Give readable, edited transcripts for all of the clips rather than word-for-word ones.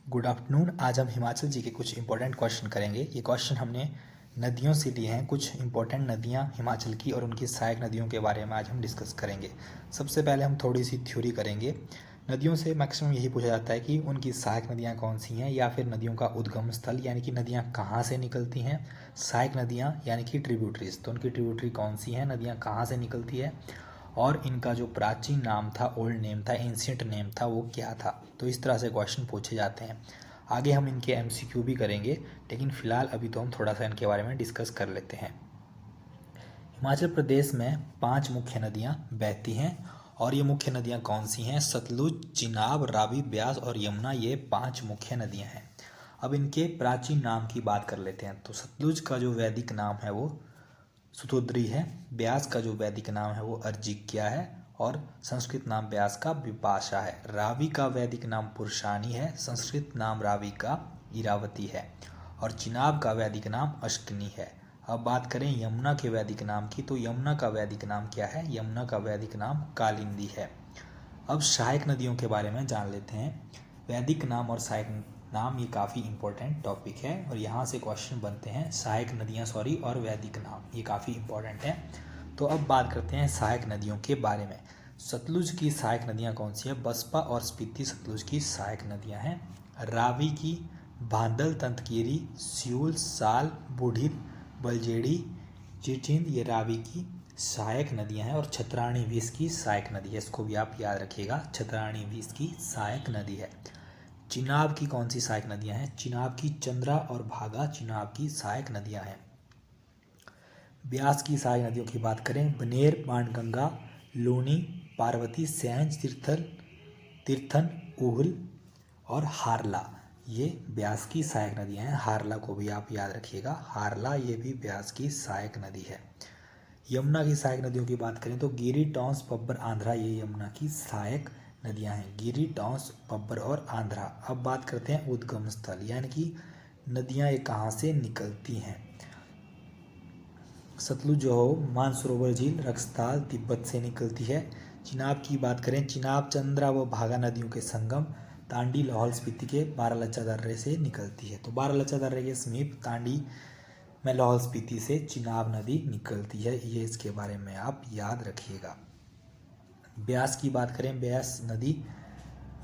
Good afternoon. आज हम हिमाचल जी के कुछ इंपॉर्टेंट क्वेश्चन करेंगे। ये क्वेश्चन हमने नदियों से लिए हैं। कुछ इंपॉर्टेंट नदियाँ हिमाचल की और उनकी सहायक नदियों के बारे में आज हम डिस्कस करेंगे। सबसे पहले हम थोड़ी सी थ्योरी करेंगे। नदियों से मैक्सिमम यही पूछा जाता है कि उनकी सहायक नदियाँ कौन सी हैं, या फिर नदियों का उद्गम स्थल यानी कि नदियाँ कहाँ से निकलती हैं। सहायक नदियाँ यानी कि ट्रिब्यूटरीज, तो उनकी ट्रिब्यूटरी कौन सी हैं, नदियाँ कहाँ से निकलती है, और इनका जो प्राचीन नाम था, ओल्ड नेम था, एंशिएंट नेम था, वो क्या था। तो इस तरह से क्वेश्चन पूछे जाते हैं। आगे हम इनके एमसीक्यू भी करेंगे, लेकिन फ़िलहाल अभी तो हम थोड़ा सा इनके बारे में डिस्कस कर लेते हैं। हिमाचल प्रदेश में 5 मुख्य नदियाँ बहती हैं, और ये मुख्य नदियाँ कौन सी हैं? सतलुज, चिनाब, रावी, ब्यास और यमुना, ये 5 मुख्य नदियाँ हैं। अब इनके प्राचीन नाम की बात कर लेते हैं। तो सतलुज का जो वैदिक नाम है वो सुतोद्री है। ब्यास का जो वैदिक नाम है वो अर्जिक्या है, और संस्कृत नाम ब्यास का विपाशा है। रावी का वैदिक नाम पुरुषानी है, संस्कृत नाम रावी का इरावती है, और चिनाब का वैदिक नाम अश्कनी है। अब बात करें यमुना के वैदिक नाम की, तो यमुना का वैदिक नाम क्या है? यमुना का वैदिक नाम कालिंदी है। अब सहायक नदियों के बारे में जान लेते हैं। वैदिक नाम और सहायक नाम, ये काफ़ी इंपॉर्टेंट टॉपिक है, और यहाँ से क्वेश्चन बनते हैं। सहायक नदियाँ और वैदिक नाम, ये काफ़ी इंपॉर्टेंट है। तो अब बात करते हैं सहायक नदियों के बारे में। सतलुज की सहायक नदियाँ कौन सी है? बसपा और स्पीति सतलुज की सहायक नदियाँ हैं। रावी की भांदल, तंतकीरी, सियूल, साल, बूढ़ी, बलजेड़ी, चिचिंद, ये रावी की सहायक नदियां हैं। और छतरानी भी इसकी सहायक नदी है, इसको भी आप याद रखिएगा। छतरानी भी इसकी सहायक नदी है। चिनाब की कौन सी सहायक नदियां हैं? चिनाब की चंद्रा और भागा चिनाब की सहायक नदियां हैं। ब्यास की सहायक नदियों की बात करें, बनेर, बाणगंगा, लूनी, पार्वती, सैंज, तीर्थन, उहुल और हारला, ये ब्यास की सहायक नदियां हैं। हारला को भी आप याद रखिएगा, हारला ये भी ब्यास की सहायक नदी है। यमुना की सहायक नदियों की बात करें तो गिरी, टॉन्स, पब्बर, आंध्रा, ये यमुना की सहायक नदियां हैं। गिरी, टॉन्स, पब्बर और आंध्रा। अब बात करते हैं उद्गम स्थल, यानी कि नदियां ये कहाँ से निकलती हैं। सतलुज जो हो मानसरोवर झील, रक्सताल, तिब्बत से निकलती है। चिनाब की बात करें, चिनाब चंद्रा व भागा नदियों के संगम तांडी, लाहौल स्पीति के बारालाचा दर्रे से निकलती है। तो बारालाचा दर्रे के समीप तांडी में लाहौल स्पीति से चिनाब नदी निकलती है, ये इसके बारे में आप याद रखिएगा। ब्यास की बात करें, ब्यास नदी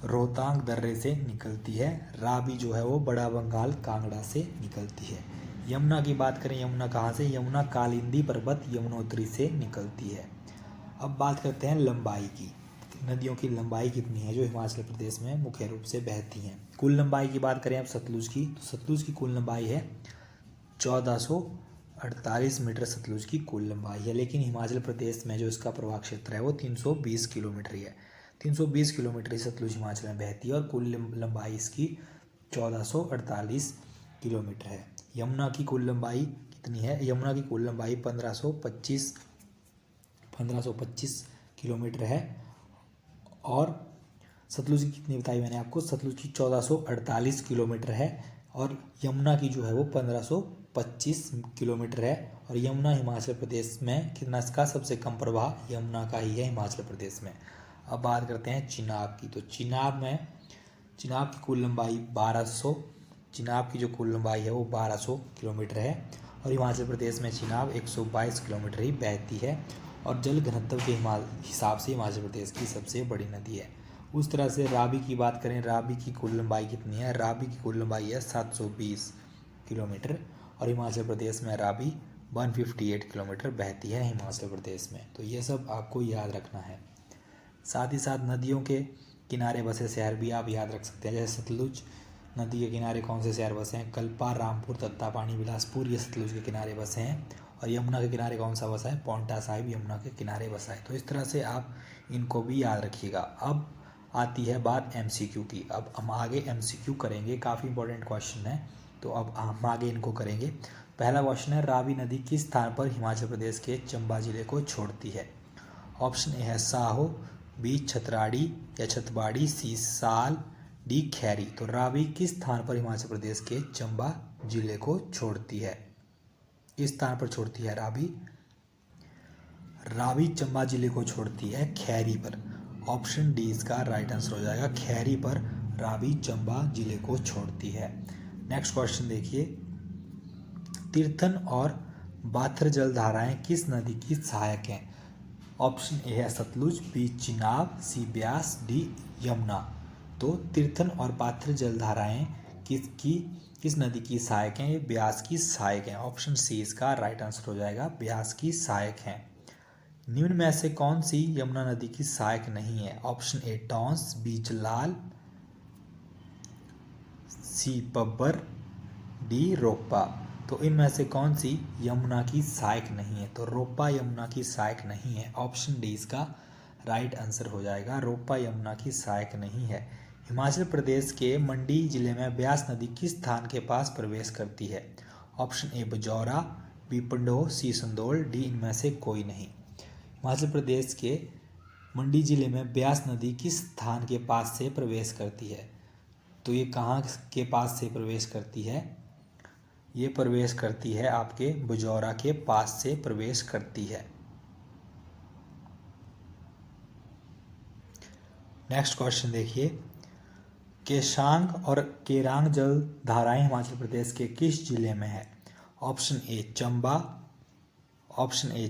रोहतांग दर्रे से निकलती है। रावी जो है वो बड़ा बंगाल कांगड़ा से निकलती है। यमुना की बात करें, यमुना कहाँ से? यमुना कालिंदी पर्वत यमुनोत्री से निकलती है। अब बात करते हैं लंबाई की। नदियों की लंबाई कितनी है जो हिमाचल प्रदेश में मुख्य रूप से बहती हैं? कुल लंबाई की बात करें अब सतलुज की, तो सतलुज की कुल लंबाई है 1448 मीटर सतलुज की कुल लंबाई है। लेकिन हिमाचल प्रदेश में जो इसका प्रवाह क्षेत्र है वो 320 किलोमीटर ही है। 320 किलोमीटर सतलुज हिमाचल में बहती है, और कुल लंबाई इसकी 1448 किलोमीटर है। यमुना की कुल लंबाई कितनी है? यमुना की कुल लंबाई 1525 किलोमीटर है। और सतलुज की कितनी बताई मैंने आपको? सतलुज की 1448 किलोमीटर है, और यमुना की जो है वो 1525 किलोमीटर है। और यमुना हिमाचल प्रदेश में कितना, इसका सबसे कम प्रवाह यमुना का ही है हिमाचल प्रदेश में। अब बात करते हैं चिनाब की। तो चिनाब की कुल लंबाई 1200, चिनाब की जो कुल लंबाई है वो 1200 किलोमीटर है, और हिमाचल प्रदेश में चिनाब 122 किलोमीटर ही बहती है, और जल घनत्व के हिसाब से हिमाचल प्रदेश की सबसे बड़ी नदी है। उस तरह से रावी की बात करें, रावी की कुल लंबाई कितनी है? रावी की कुल लंबाई है 720 किलोमीटर, और हिमाचल प्रदेश में रावी 158 किलोमीटर बहती है हिमाचल प्रदेश में। तो ये सब आपको याद रखना है। साथ ही साथ नदियों के किनारे बसे शहर भी आप याद रख सकते हैं। जैसे सतलुज नदी के किनारे कौन से शहर बसे हैं? कल्पा, रामपुर, तत्तापानी, बिलासपुर, ये सतलुज के किनारे बसे हैं। और यमुना के किनारे कौन सा बसा है? पौंटा साहिब यमुना के किनारे बसा है। तो इस तरह से आप इनको भी याद रखिएगा। अब आती है बात एमसीक्यू की। अब हम आगे एमसीक्यू करेंगे, काफ़ी इंपॉर्टेंट क्वेश्चन है, तो अब हम आगे इनको करेंगे। पहला क्वेश्चन है, रावी नदी किस स्थान पर हिमाचल प्रदेश के चंबा जिले को छोड़ती है? ऑप्शन ए है साहो, बी छतराड़ी या छतबाड़ी, सी साल, डी खैरी। तो रावी किस स्थान पर हिमाचल प्रदेश के चंबा जिले को छोड़ती है? किस स्थान पर छोड़ती है रावी? रावी चंबा जिले को छोड़ती है खैरी पर। ऑप्शन डी इसका राइट आंसर हो जाएगा, खैरी पर रावी चंबा जिले को छोड़ती है। नेक्स्ट क्वेश्चन देखिए, तीर्थन और बाथर जल धाराएं किस नदी की सहायक हैं? ऑप्शन ए है सतलुज, बी चिनाब, सी ब्यास, डी यमुना। तो तीर्थन और बाथर जल धाराएं किस नदी की सहायक हैं? ये ब्यास की सहायक हैं। ऑप्शन सी इसका राइट आंसर हो जाएगा, ब्यास की सहायक हैं। निम्न में से कौन सी यमुना नदी की सहायक नहीं है? Option A Tons, B Jalal, C Pabbar, D Roppa. तो इनमें से कौन सी यमुना की सहायक नहीं है? तो रोप्पा यमुना की सहायक नहीं है। ऑप्शन डी इसका राइट आंसर हो जाएगा, रोप्पा यमुना की सहायक नहीं है। हिमाचल प्रदेश के मंडी जिले में ब्यास नदी किस स्थान के पास प्रवेश करती है? Option A Bajaura, B Pandoh, C Sandol, D इनमें से कोई नहीं। हिमाचल प्रदेश के मंडी जिले में ब्यास नदी किस स्थान के पास से प्रवेश करती है? तो ये कहाँ के पास से प्रवेश करती है? ये प्रवेश करती है आपके बजौरा के पास से प्रवेश करती है। नेक्स्ट क्वेश्चन देखिए, केशांग और केरांग जल धाराएं हिमाचल प्रदेश के किस जिले में है? Option A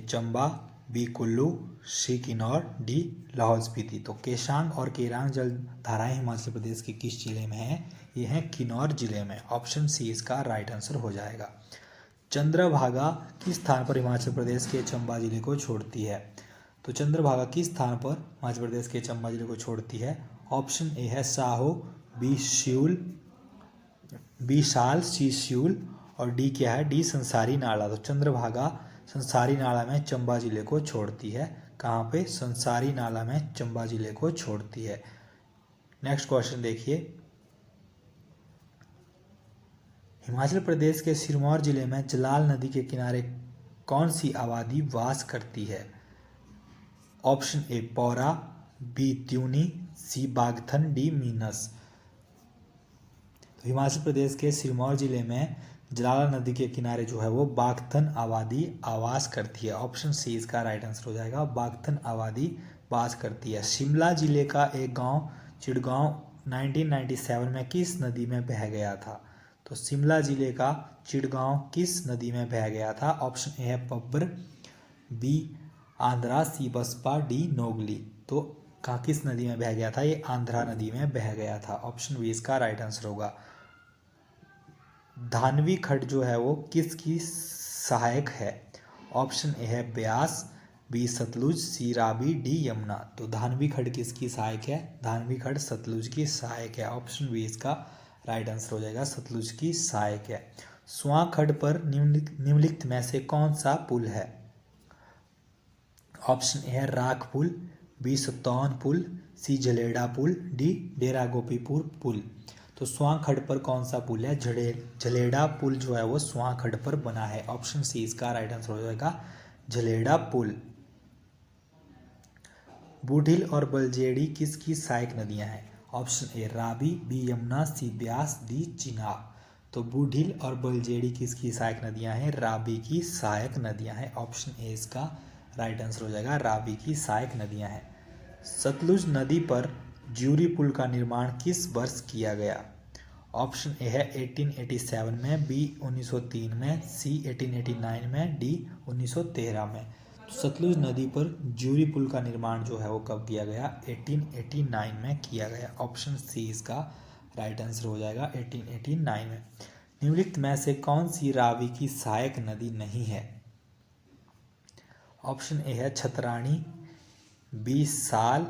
Chamba, B Kullu, C Kinnaur, D Lahaul Spiti. तो केशांग और केरांग जल धाराएं हिमाचल प्रदेश के किस जिले में है? ये है किन्नौर जिले में। ऑप्शन सी इसका राइट आंसर हो जाएगा। चंद्रभागा किस स्थान पर हिमाचल प्रदेश के चंबा जिले को छोड़ती है? तो चंद्रभागा किस स्थान पर हिमाचल प्रदेश के चंबा जिले को छोड़ती है? ऑप्शन ए है साहो, बी श्यूल, बी शाल, सी श्यूल और डी क्या है? डी संसारी नाला। तो चंद्रभागा संसारी नाला में चंबा जिले को छोड़ती है। कहाँ पे? संसारी नाला में चंबा जिले को छोड़ती है। नेक्स्ट क्वेश्चन देखिए, हिमाचल प्रदेश के सिरमौर जिले में जलाल नदी के किनारे कौन सी आबादी वास करती है? Option A Paura, B Tiuni, C Bagthan, D Minas. तो हिमाचल प्रदेश के सिरमौर जिले में जलाल नदी के किनारे जो है वो बागथन आबादी आवास करती है। ऑप्शन सी इसका राइट आंसर हो जाएगा, बागथन आबादी वास करती है। शिमला जिले का एक गांव चिड़गांव 1997 में किस नदी में बह गया था? तो शिमला जिले का चिड़गांव किस नदी में बह गया था? ऑप्शन ए है पब्बर, बी आंध्रा, सी बसपा, डी नोगली। तो कहाँ किस नदी में बह गया था? ये आंध्रा नदी में बह गया था। ऑप्शन बी इसका राइट आंसर होगा। धानवी खड्ड जो है वो किसकी सहायक है? ऑप्शन ए है ब्यास, बी सतलुज, सी रावी, डी यमुना। तो धानवी खड्ड किसकी सहायक है? धानवी खड्ड सतलुज की सहायक है। ऑप्शन बी इसका राइट आंसर हो जाएगा, सतलुज की सहायक है। स्वां खड्ड पर निम्नलिखित में से कौन सा पुल है? ऑप्शन ए है राख पुल, बी सतौन पुल, सी जलेड़ा पुल, डी डेरा गोपीपुर पुल। तो स्वां खड्ड पर कौन सा पुल है? जलेड़ा पुल जो है वो स्वां खड्ड पर बना है। ऑप्शन सी इसका राइट आंसर हो जाएगा, जलेड़ा पुल। बूढ़िल और बलजेड़ी किसकी सहायक नदियां हैं? Option A Ravi, B Yamuna, C Beas, D Chenab. तो बूढ़िल और बलजेड़ी किसकी सहायक नदियां हैं? रावी की सहायक नदियां हैं। ऑप्शन ए इसका राइट आंसर हो जाएगा, रावी की सहायक नदियां हैं। सतलुज नदी पर ज्यूरी पुल का निर्माण किस वर्ष किया गया? ऑप्शन ए है 1887 में, बी 1903 में, सी 1889 में, डी 1913 में। सतलुज नदी पर ज्यूरी पुल का निर्माण जो है वो कब किया गया? 1889 में किया गया। ऑप्शन सी इसका राइट आंसर हो जाएगा, 1889 में। निम्नलिखित में से कौन सी रावी की सहायक नदी नहीं है? ऑप्शन ए है छतरानी, बी साल,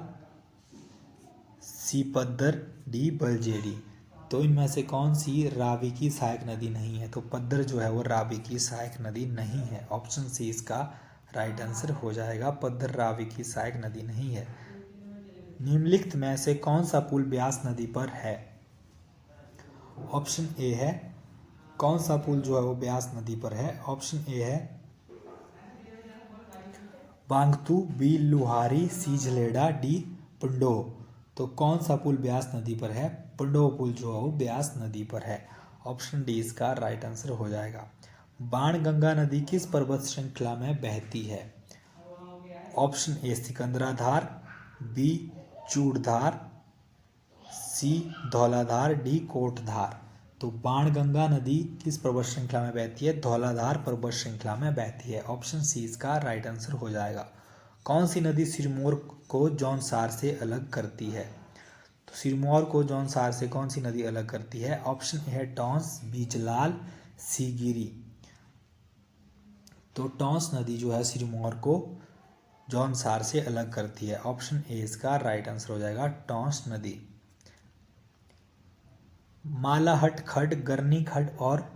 सी पद्दर, डी बलजेड़ी। तो इनमें से कौन सी रावी की सहायक नदी नहीं है? तो पद्दर जो है वो रावी की सहायक नदी नहीं है। ऑप्शन सी इसका राइट आंसर हो जाएगा, पद्दर रावी की सहायक नदी नहीं है। निम्नलिखित में से कौन सा पुल ब्यास नदी पर है? ऑप्शन ए है, कौन सा पुल जो है वो ब्यास नदी पर है? ऑप्शन ए है बांगतू, बी लुहारी, सी झलेड़ा, डी पंडोह। तो कौन सा पुल ब्यास नदी पर है? पंडोह पुल जो है वो ब्यास नदी पर है। ऑप्शन डी इसका राइट आंसर हो जाएगा। बाणगंगा नदी किस पर्वत श्रृंखला में बहती है? Option A Sikandradhar, B Churdhar, C Dhauladhar, D Kotdhar. तो बाणगंगा नदी किस पर्वत श्रृंखला में बहती है? धौलाधार पर्वत श्रृंखला में बहती है। ऑप्शन सी इसका राइट आंसर हो जाएगा। कौन सी नदी सिरमौर को जौनसार से अलग करती है? तो सिरमौर को जौनसार से कौन सी नदी अलग करती है? ऑप्शन ए है टॉन्स, बी जलाल, सी गिरी। तो टॉन्स नदी जो है सिरमौर को जौनसार से अलग करती है। ऑप्शन ए इसका राइट आंसर हो जाएगा, टॉन्स नदी। मालाहट खड, गरनी खड और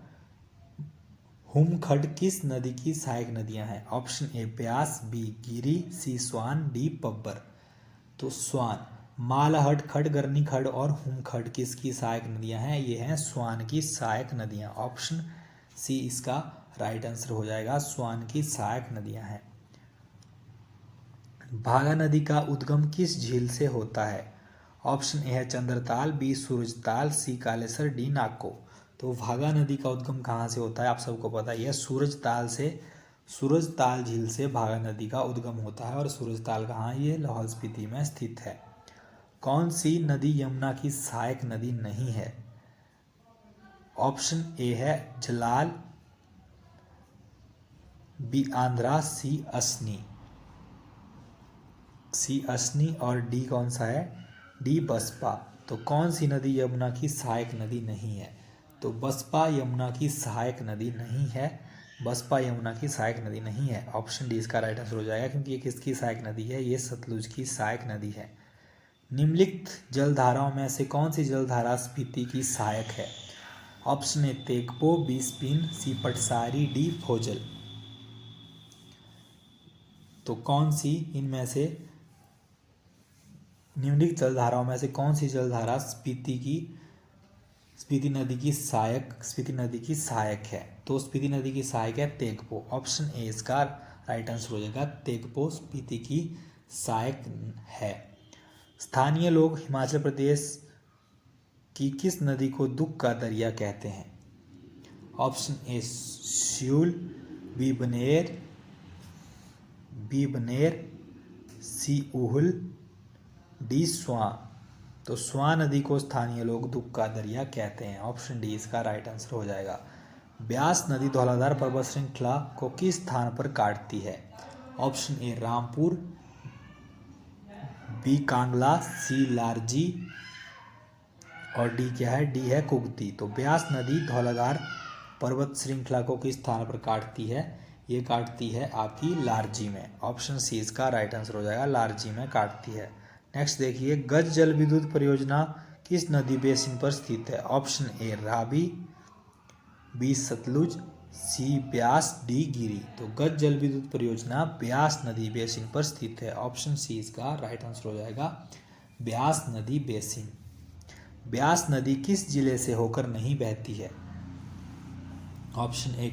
हुमखड किस नदी की सहायक नदियां हैं? Option A Beas, B Giri, C Swan, D Pabbar. तो स्वान, मालाहट खड, गरनी खड और हुमखड किसकी सहायक नदियां हैं? ये हैं स्वान की सहायक नदियां। ऑप्शन सी इसका राइट आंसर हो जाएगा, स्वान की सहायक नदियां हैं। भागा नदी का उद्गम किस झील से होता है? ऑप्शन ए है चंद्रताल, बी सूरजताल, सी कालेसर, डी नाको। तो भागा नदी का उद्गम कहाँ से होता है? आप सबको पता ही है, सूरजताल से। सूरजताल झील से भागा नदी का उद्गम होता है। और सूरजताल कहाँ है? ये लाहौल स्पीति में स्थित है। कौन सी नदी यमुना की सहायक नदी नहीं है? ऑप्शन ए है जलाल, बी आंध्रा, सी असनी। सी असनी और डी कौन सा है? डी बसपा। तो कौन सी नदी यमुना की सहायक नदी नहीं है? तो बसपा यमुना की सहायक नदी नहीं है। बसपा यमुना की सहायक नदी नहीं है। ऑप्शन डी इसका राइट आंसर हो जाएगा, क्योंकि ये किसकी सहायक नदी है? ये सतलुज की सहायक नदी है। निम्नलिखित जलधाराओं में से कौन सी जलधारा स्पीति की सहायक है? Option A Tegpo, B Spin, C Patsari, D Fojal. तो कौन सी इनमें से निम्नलिखित जलधाराओं में से कौन सी जलधारा स्पीति नदी की सहायक है? तो स्पीति नदी की सहायक है तेगपो। ऑप्शन ए इसका राइट आंसर हो जाएगा, तेगपो स्पीति की सहायक है। स्थानीय लोग हिमाचल प्रदेश की किस नदी को दुख का दरिया कहते हैं? ऑप्शन ए स्यूल, बी बनेर, सी उहुल, डी स्वां। तो स्वां नदी को स्थानीय लोग दुख का दरिया कहते हैं। ऑप्शन डी इसका राइट आंसर हो जाएगा। ब्यास नदी धौलाधार पर्वत श्रृंखला को किस स्थान पर काटती है? Option A Rampur, B Kangla, C Larji और डी क्या है? डी है कुगती। तो ब्यास नदी धौलाधार पर्वत श्रृंखला को किस स्थान पर काटती है? ये काटती है आपकी लारजी में। ऑप्शन सी इसका राइट आंसर हो जाएगा, लारजी में काटती है। नेक्स्ट देखिए, गज जल विद्युत परियोजना किस नदी बेसिन पर स्थित है? Option A Ravi, B Sutlej, C Beas, D Giri. तो गज जल विद्युत परियोजना ब्यास नदी बेसिन पर स्थित है। ऑप्शन सी इसका राइट आंसर हो जाएगा, ब्यास नदी बेसिन। ब्यास नदी किस जिले से होकर नहीं बहती है? Option A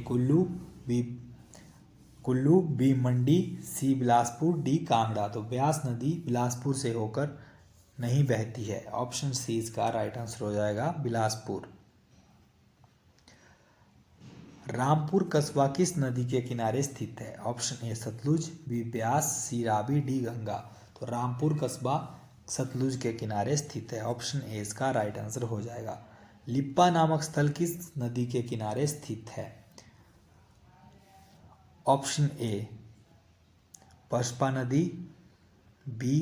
Kullu, B Mandi, C Bilaspur, D Kangra. तो ब्यास नदी बिलासपुर से होकर नहीं बहती है। ऑप्शन सी इसका राइट आंसर हो जाएगा, बिलासपुर। रामपुर कस्बा किस नदी के किनारे स्थित है? Option A Sutlej, B Beas, C Ravi, D Ganga. तो रामपुर कस्बा सतलुज के किनारे स्थित है। ऑप्शन ए इसका राइट आंसर हो जाएगा। लिप्पा नामक स्थल किस नदी के किनारे स्थित है? ऑप्शन ए पशपा नदी, बी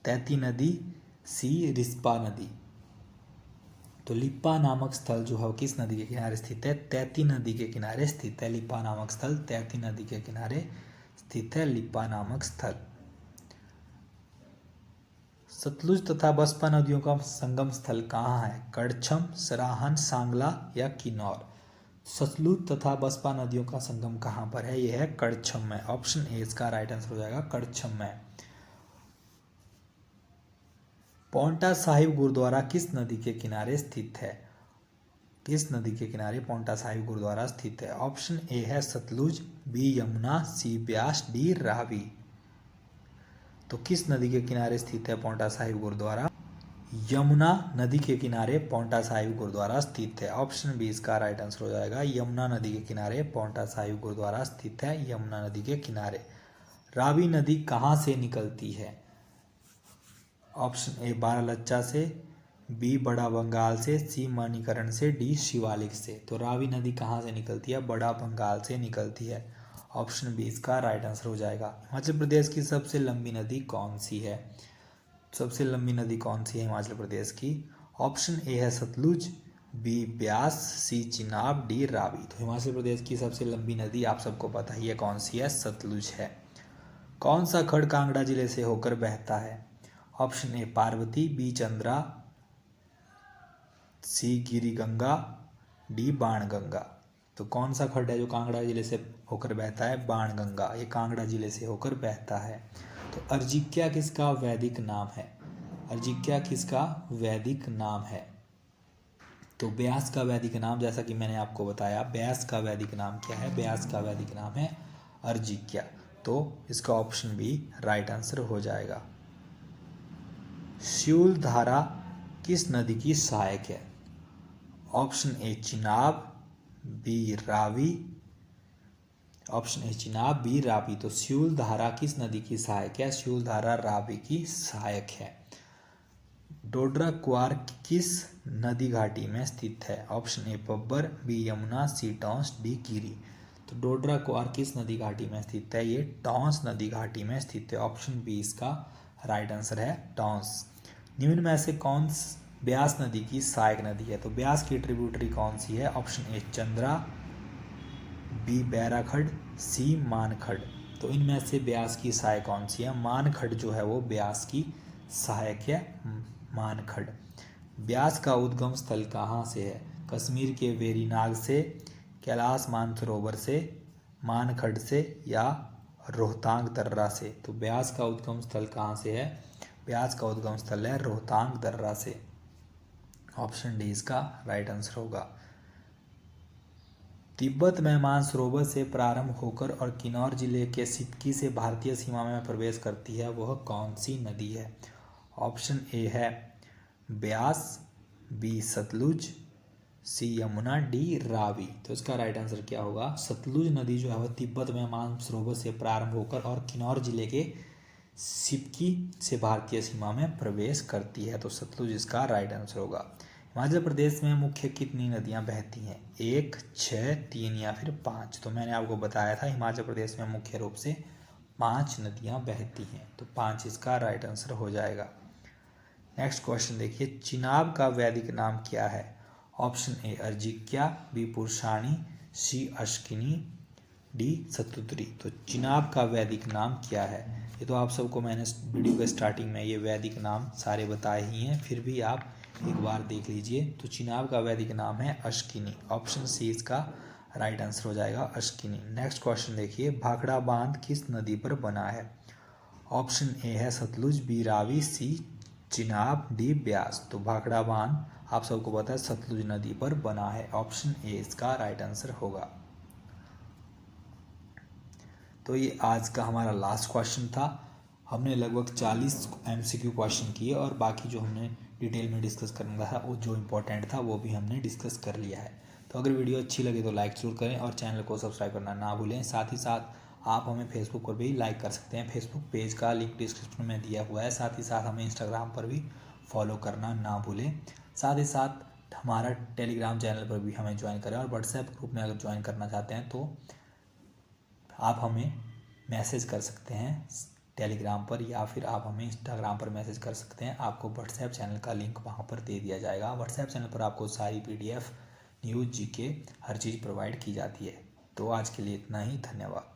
तैती नदी, सी रिस्पा नदी। तो लिप्पा नामक स्थल जो है वो किस नदी के किनारे स्थित है? तैती नदी के किनारे स्थित है। लिप्पा नामक स्थल तैती नदी के किनारे स्थित है, लिप्पा नामक स्थल। सतलुज तथा बसपा नदियों का संगम स्थल कहाँ है? कड़छम, सराहन, सांगला या किन्नौर। सतलुज तथा बसपा नदियों का संगम कहाँ पर है? यह है कड़छम में। ऑप्शन ए इसका राइट आंसर हो जाएगा, कड़छम में। पांवटा साहिब गुरुद्वारा किस नदी के किनारे स्थित है? किस नदी के किनारे पांवटा साहिब गुरुद्वारा स्थित है? ऑप्शन ए है Sutlej, B Yamuna, C Beas, D Ravi. तो किस नदी के किनारे स्थित है पांवटा साहिब गुरुद्वारा? यमुना नदी के किनारे पांवटा साहिब गुरुद्वारा स्थित है। ऑप्शन बी इसका राइट आंसर हो जाएगा, यमुना नदी के किनारे पांवटा साहिब गुरुद्वारा स्थित है, यमुना नदी के किनारे। रावी नदी कहाँ से निकलती है? ऑप्शन ए बारालच्चा से, बी बड़ा बंगाल से, सी मणिकरण से, डी शिवालिक से। तो रावी नदी कहाँ से निकलती है? बड़ा बंगाल से निकलती है। ऑप्शन बी इसका राइट आंसर हो जाएगा। हिमाचल प्रदेश की सबसे लंबी नदी कौन सी है? सबसे लंबी नदी कौन सी है हिमाचल प्रदेश की? ऑप्शन ए है सतलुज, बी ब्यास, सी चिनाब, डी रावी। तो हिमाचल प्रदेश की सबसे लंबी नदी आप सबको पता ही है कौन सी है, सतलुज है। कौन सा खड़ कांगड़ा जिले से होकर बहता है? Option A Parvati, B Chandra, C Giri Ganga, D Ban Ganga. तो कौन सा खड्ड है जो कांगड़ा जिले से होकर बहता है? बाण गंगा। ये कांगड़ा जिले से होकर बहता है। तो अर्जिक्या किसका वैदिक नाम है? अर्जिक्या किसका वैदिक नाम है? तो ब्यास का वैदिक नाम, जैसा कि मैंने आपको बताया, ब्यास का वैदिक नाम क्या है? ब्यास का वैदिक नाम है अर्जिक्या। तो इसका ऑप्शन बी राइट आंसर हो जाएगा। शूल धारा किस नदी की सहायक है? Option A Chenab, B Ravi. Option A Chenab, B Ravi. तो शूल धारा किस नदी की सहायक है? शूल धारा रावी की सहायक है। डोडरा क्वार किस नदी घाटी में स्थित है? Option A Pabbar, B Yamuna, C Tons, D Giri. तो डोडरा क्वार किस नदी घाटी में स्थित है? ये टॉन्स नदी घाटी में स्थित है। ऑप्शन बी इसका राइट आंसर है, टॉन्स। निम्न में से कौन ब्यास नदी की सहायक नदी है? तो ब्यास की ट्रिब्यूटरी कौन सी है? ऑप्शन ए चंद्रा, बी बैराखड़, सी मानखड़। तो इनमें से ब्यास की सहायक कौन सी है? मानखड़ जो है वो ब्यास की सहायक है, मानखड़। ब्यास का उद्गम स्थल कहाँ से है? कश्मीर के वेरीनाग से, कैलाश मानसरोवर से, मानखड़ से या रोहतांग दर्रा से। तो ब्यास का उद्गम स्थल कहाँ से है? ब्यास का उद्गम स्थल है रोहतांग दर्रा से। ऑप्शन डी इसका राइट आंसर होगा। तिब्बत में मानसरोवर से प्रारंभ होकर और किन्नौर जिले के सिक्की से भारतीय सीमा में प्रवेश करती है, वह कौन सी नदी है? ऑप्शन ए है ब्यास, बी सतलुज, सी यमुना, डी रावी। तो इसका राइट आंसर क्या होगा? सतलुज नदी जो है वह तिब्बत में मानसरोवर से प्रारंभ होकर और किन्नौर जिले के सिक्की से भारतीय सीमा में प्रवेश करती है। तो सतलुज इसका राइट आंसर होगा। हिमाचल प्रदेश में मुख्य कितनी नदियां बहती हैं? 1, 6, 3 या फिर 5। तो मैंने आपको बताया था हिमाचल प्रदेश में मुख्य रूप से 5 नदियां बहती हैं। तो 5 इसका राइट आंसर हो जाएगा। नेक्स्ट क्वेश्चन देखिए, चिनाब का वैदिक नाम क्या है? Option A Arjikiya, B Purushni, C Asikni, D Satudri. तो चिनाब का वैदिक नाम क्या है? ये तो आप सबको मैंने वीडियो के स्टार्टिंग में ये वैदिक नाम सारे बताए ही हैं, फिर भी आप एक बार देख लीजिए। तो चिनाब का वैदिक नाम है अश्किनी। ऑप्शन सी इसका राइट आंसर हो जाएगा, अश्किनी। नेक्स्ट क्वेश्चन देखिए, भाखड़ा बांध किस नदी पर बना है? ऑप्शन ए है सतलुज, बी रावी, सी चिनाब, डी ब्यास। तो भाखड़ा बांध आप सबको पता है सतलुज नदी पर बना है। ऑप्शन ए इसका राइट आंसर होगा। तो ये आज का हमारा लास्ट क्वेश्चन था। हमने लगभग 40 MCQ क्वेश्चन किए और बाकी जो हमने डिटेल में डिस्कस करना था, वो जो इम्पोर्टेंट था वो भी हमने डिस्कस कर लिया है। तो अगर वीडियो अच्छी लगे तो लाइक ज़रूर करें और चैनल को सब्सक्राइब करना ना भूलें। साथ ही साथ आप हमें फेसबुक पर भी लाइक कर सकते हैं। फेसबुक पेज का लिंक डिस्क्रिप्शन में दिया हुआ है। साथ ही साथ हमें इंस्टाग्राम पर भी फॉलो करना ना भूलें। साथ ही साथ हमारा टेलीग्राम चैनल पर भी हमें ज्वाइन करें और व्हाट्सएप ग्रुप में अगर ज्वाइन करना चाहते हैं तो आप हमें मैसेज कर सकते हैं टेलीग्राम पर, या फिर आप हमें इंस्टाग्राम पर मैसेज कर सकते हैं। आपको व्हाट्सएप चैनल का लिंक वहाँ पर दे दिया जाएगा। व्हाट्सएप चैनल पर आपको सारी PDF, न्यूज़, GK हर चीज़ प्रोवाइड की जाती है। तो आज के लिए इतना ही, धन्यवाद।